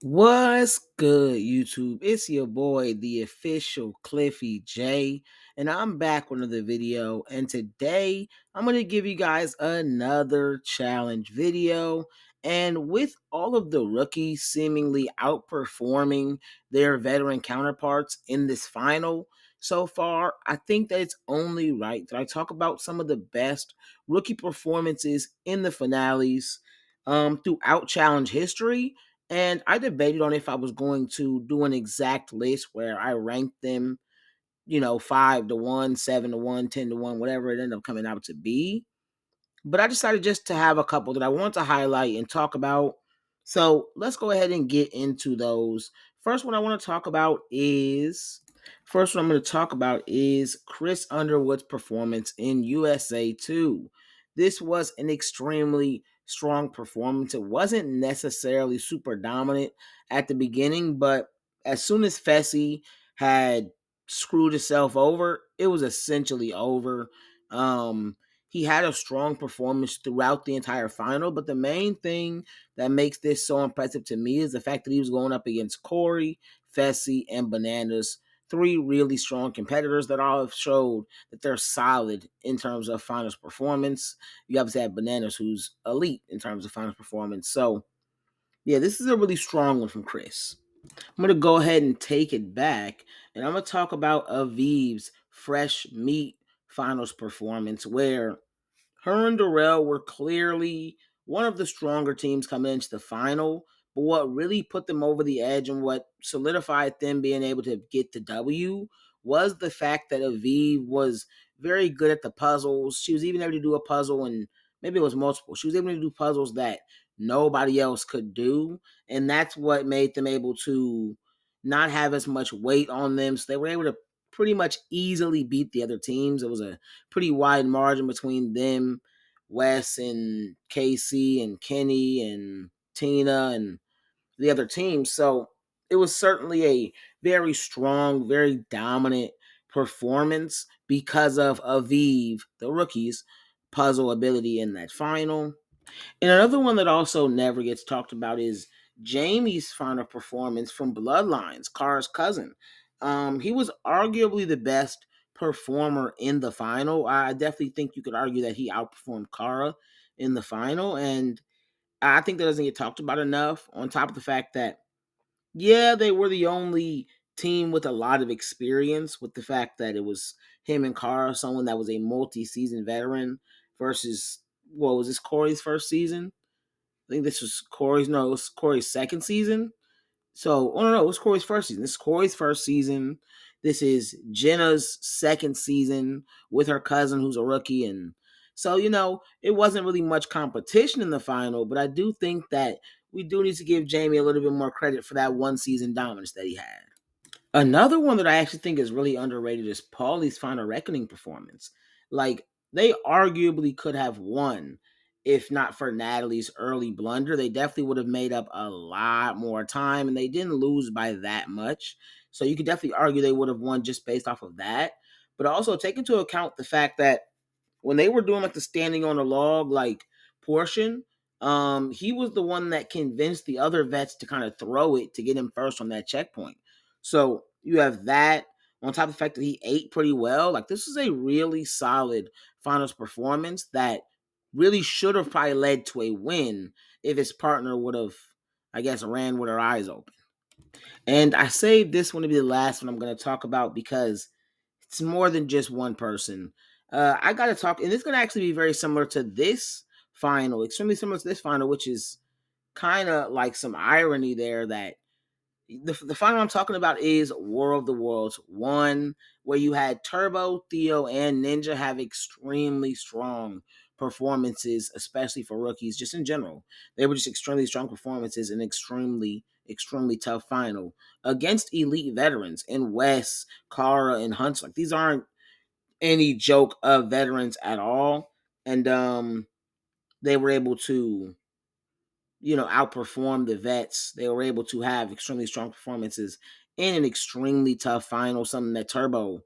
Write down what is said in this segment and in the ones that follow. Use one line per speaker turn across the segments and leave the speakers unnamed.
What's good, YouTube? It's your boy, the official Cliffy J, and I'm back with another video. And today I'm going to give you guys another challenge video. And with all of the rookies seemingly outperforming their veteran counterparts in this final so far, I think that it's only right that I talk about some of the best rookie performances in the finales throughout challenge history. And I debated on if I was going to do an exact list where I ranked them, 5 to 1, 7 to 1, 10 to 1, whatever it ended up coming out to be. But I decided just to have a couple that I want to highlight and talk about. So let's go ahead and get into those. First one I want to talk about is First one I'm going to talk about is Chris Underwood's performance in USA 2. This was an extremely strong performance. It wasn't necessarily super dominant at the beginning, but as soon as Fessy had screwed himself over, it was essentially over. He had a strong performance throughout the entire final, but the main thing that makes this so impressive to me is the fact that he was going up against Corey, Fessy, and Bananas, three really strong competitors that all have showed that they're solid in terms of finals performance. You obviously have Bananas, who's elite in terms of finals performance. So, yeah, this is a really strong one from Chris. I'm going to go ahead and take it back, and I'm going to talk about Aviv's fresh meat finals performance, where her and Darrell were clearly one of the stronger teams coming into the final, but what really put them over the edge and what solidified them being able to get the W was the fact that Aviv was very good at the puzzles. She was even able to do a puzzle, and maybe it was multiple. She was able to do puzzles that nobody else could do, and that's what made them able to not have as much weight on them. So they were able to pretty much easily beat the other teams. It was a pretty wide margin between them, Wes and Casey and Kenny and Tina and the other teams. So it was certainly a very strong, very dominant performance because of Aviv, the rookie's puzzle ability in that final. And another one that also never gets talked about is Jamie's final performance from Bloodlines, Kara's cousin. He was arguably the best performer in the final. I definitely think you could argue that he outperformed Kara in the final, and I think that doesn't get talked about enough. On top of the fact that, yeah, they were the only team with a lot of experience, with the fact that it was him and Kara, someone that was a multi-season veteran, versus, what was this, Corey's first season? I think this was Corey's. No, it was Corey's second season. So, oh no, it was Corey's first season. This is Corey's first season. This is Jenna's second season with her cousin, who's a rookie, and so it wasn't really much competition in the final. But I do think that we do need to give Jamie a little bit more credit for that one season dominance that he had. Another one that I actually think is really underrated is Paulie's Final Reckoning performance. Like, they arguably could have won if not for Natalie's early blunder. They definitely would have made up a lot more time, and they didn't lose by that much. So you could definitely argue they would have won just based off of that. But also take into account the fact that when they were doing like the standing on a log like portion, he was the one that convinced the other vets to kind of throw it to get him first on that checkpoint. So you have that on top of the fact that he ate pretty well. Like, this is a really solid finals performance that really should have probably led to a win if his partner would have, I guess, ran with her eyes open. And I saved this one to be the last one I'm going to talk about because it's more than just one person. I got to talk, and it's going to actually be very similar to this final, extremely similar to this final, which is kind of like some irony there that the final I'm talking about is War of the Worlds 1, where you had Turbo, Theo, and Ninja have extremely strong performances, especially for rookies, just in general. They were just extremely strong performances and extremely tough final against elite veterans in Wes, Kara, and Hunts. Like, these aren't any joke of veterans at all. And they were able to outperform the vets. They were able to have extremely strong performances in an extremely tough final, something that Turbo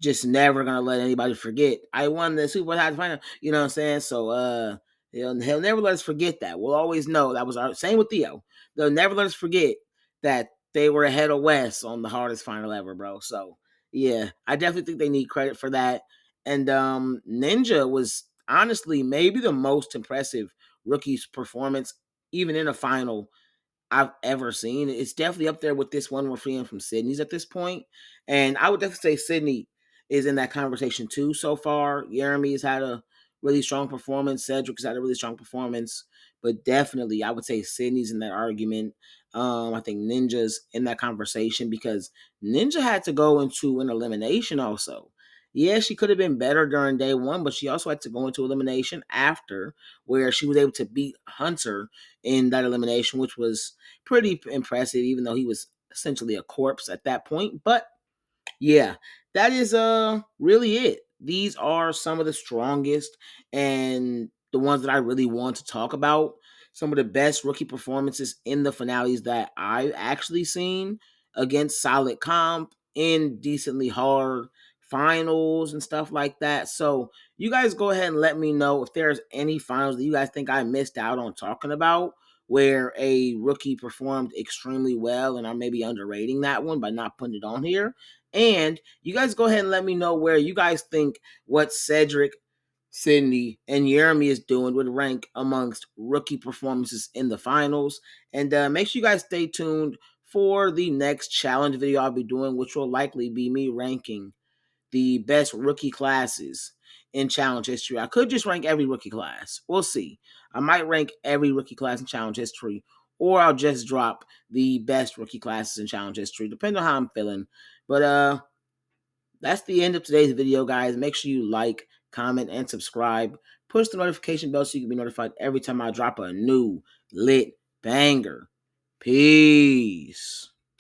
just never gonna let anybody forget. I won the Super High final, you know what I'm saying? So he'll never let us forget that. We'll always know that was our same with Theo. they'll never let us forget that they were ahead of West on the hardest final ever, bro. So yeah, I definitely think they need credit for that. And Ninja was honestly maybe the most impressive rookie's performance, even in a final I've ever seen. It's definitely up there with this one we're freeing from Sydney's at this point. And I would definitely say Sydney is in that conversation too so far. Jeremy has had a really strong performance. Cedric has had a really strong performance. But definitely, I would say Sydney's in that argument. I think Ninja's in that conversation because Ninja had to go into an elimination also. Yeah, she could have been better during day one, but she also had to go into elimination after, where she was able to beat Hunter in that elimination, which was pretty impressive, even though he was essentially a corpse at that point. But yeah, that is really it. These are some of the strongest and the ones that I really want to talk about. Some of the best rookie performances in the finales that I've actually seen against solid comp in decently hard finals and stuff like that. So you guys go ahead and let me know if there's any finals that you guys think I missed out on talking about where a rookie performed extremely well and I'm maybe underrating that one by not putting it on here. And you guys go ahead and let me know where you guys think what Cedric, Sydney, and Jeremy is doing would rank amongst rookie performances in the finals. And make sure you guys stay tuned for the next challenge video I'll be doing, which will likely be me ranking the best rookie classes in challenge history. I could just rank every rookie class. We'll see. I might rank every rookie class in challenge history, or I'll just drop the best rookie classes in challenge history, depending on how I'm feeling. But that's the end of today's video, guys. Make sure you like, comment, and subscribe. Push the notification bell so you can be notified every time I drop a new lit banger. Peace.